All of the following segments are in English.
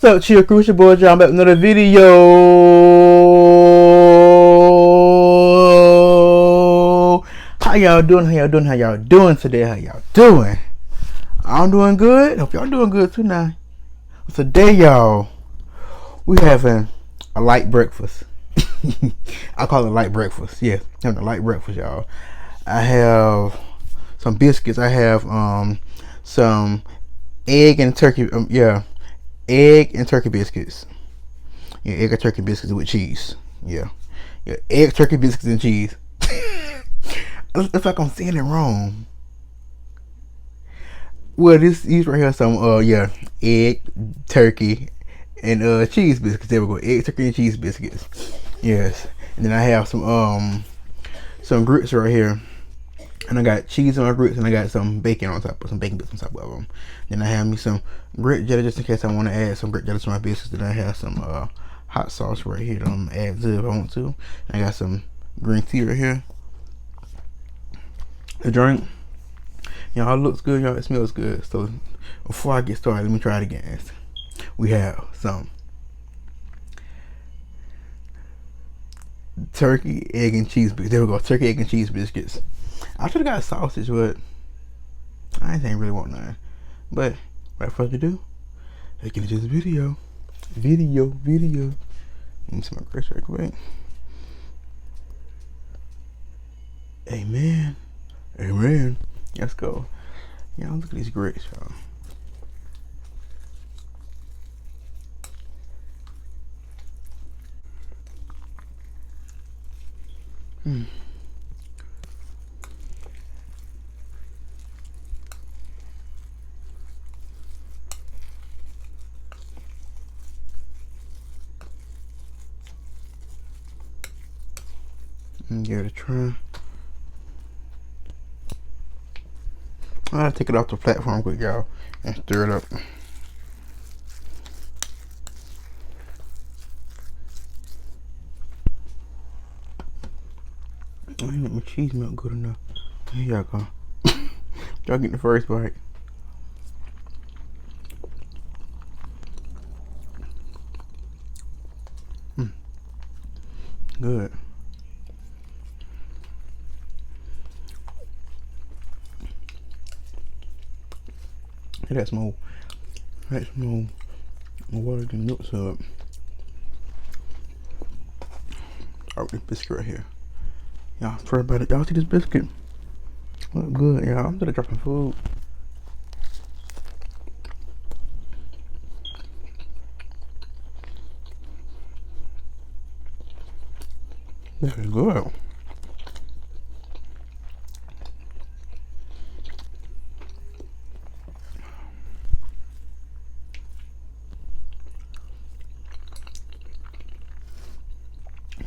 What's up, Chill Crucial Boy? John back with another video. How y'all doing? How y'all doing? How y'all doing today? How y'all doing? I'm doing good. Hope y'all doing good too now. Today, y'all, we having a light breakfast. I call it light breakfast. Yeah, having a light breakfast, y'all. I have some biscuits. I have some egg and turkey. Egg and turkey biscuits. Yeah, egg and turkey biscuits with cheese. Yeah, egg, turkey biscuits, and cheese. It's like I'm saying it wrong. Well, these right here some egg, turkey, and cheese biscuits. There we go, egg, turkey, and cheese biscuits. Yes, and then I have some grits right here, and I got cheese on my grits, and I got some bacon on top, some bacon bits on top of them. Then I have me some grit jelly just in case I want to add some grit jelly to my biscuits. Then I have some hot sauce right here that I'm gonna add to if I want to. And I got some green tea right here. The drink, y'all, it looks good, y'all. It smells good. So before I get started, let me try it again. We have some turkey, egg, and cheese biscuits. There we go, turkey, egg, and cheese biscuits. I should have got sausage, but I ain't really want none. But without further ado, let's get into this video. Video. Let me see my grits right quick. Amen. Let's go. Y'all, look at these grits, y'all. Give it a try. I'll take it off the platform quick, y'all, and stir it up. I ain't let my cheese melt good enough. Here y'all go. Y'all get the first bite. Good. Hey, that's more water than milk syrup. Oh, this biscuit right here. Y'all, sorry about it. Y'all see this biscuit? Look good, y'all. I'm gonna drop some food. This is good.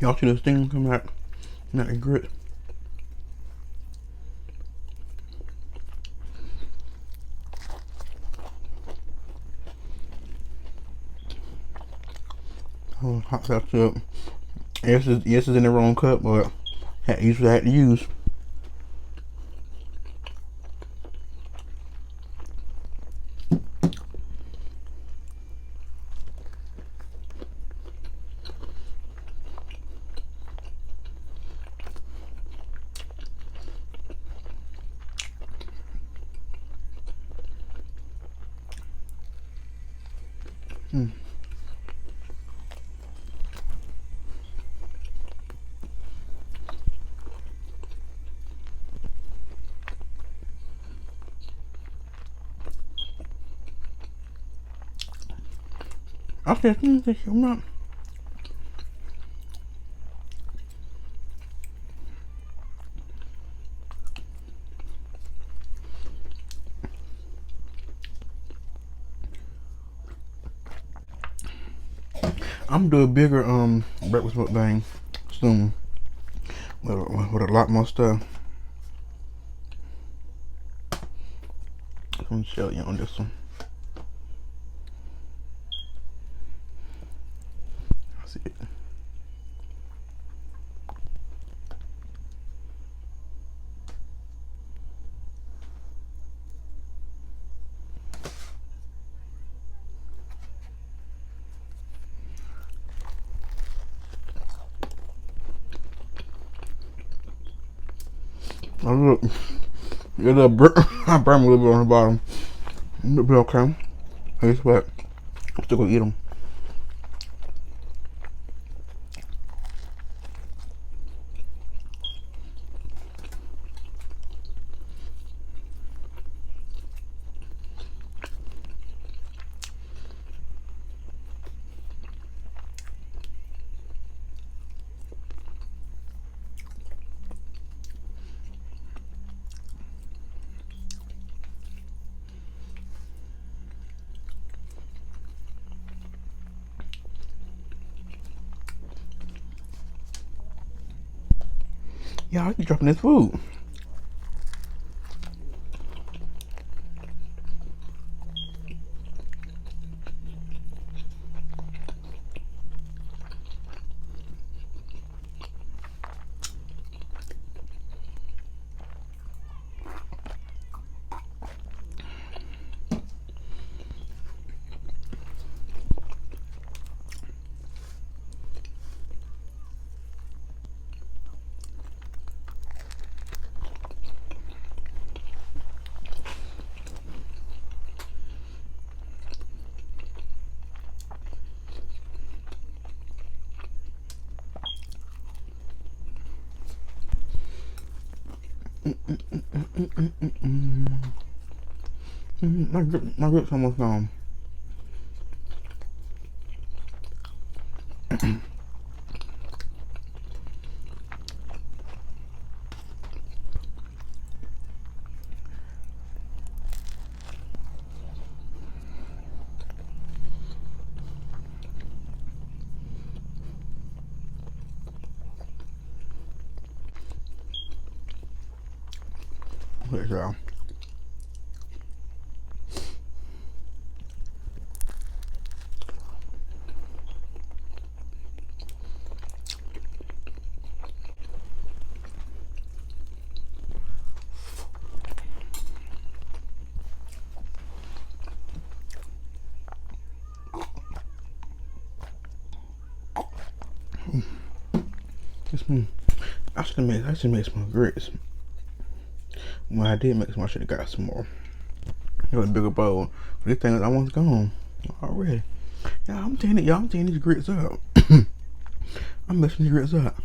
Y'all see this thing come out? Not a grit. Oh, hot sauce up. Yes, it's in the wrong cup, but I usually had to use. I said, I'm not. I'm gonna do a bigger breakfast mukbang soon with a lot more stuff. I'm gonna show you on this one. See it. Oh, look. Get a little I burn a little bit on the bottom. It'll be okay. Guess what? I'm still gonna eat them. Yeah, I keep dropping this food. My grits almost gone. Look, y'all. I should make some grits. When I did make some, I should have got some more. It was a bigger bowl. This thing is almost gone already. Yeah, I'm tearing it, y'all. I'm tearing these grits up. I'm messing these grits up.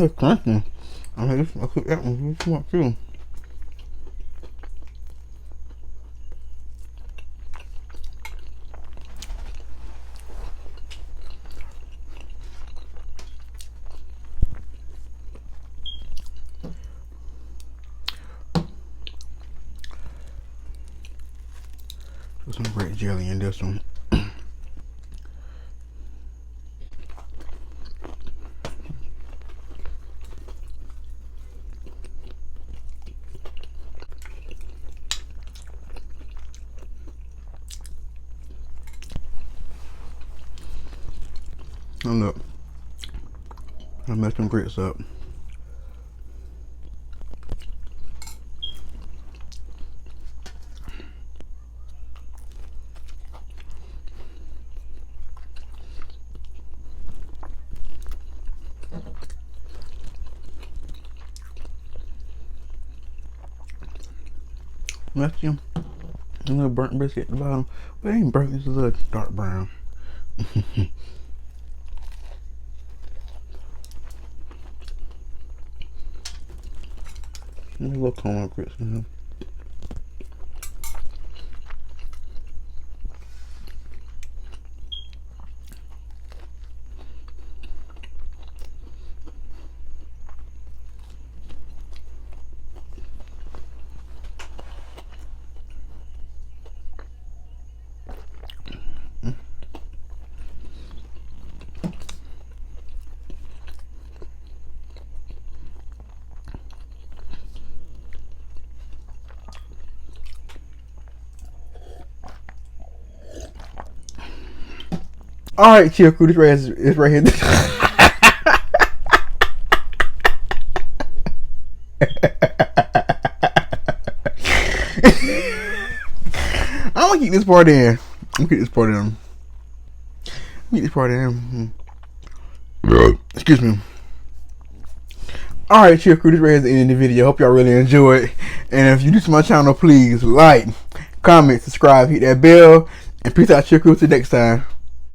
It's crunchy. I'll cook that one if you want too. Put some grape jelly in this one. And look, I messed them grits up. Left you a little burnt biscuit at the bottom, but it ain't burnt, it's a little dark brown. A little corn grits in here. Alright, chill crew, this right is right here. I'm gonna keep this part in. Excuse me. Alright, chill crew, this right here is the end of the video. Hope y'all really enjoyed. And if you're new to my channel, please like, comment, subscribe, hit that bell, and peace out, chill crew, till next time.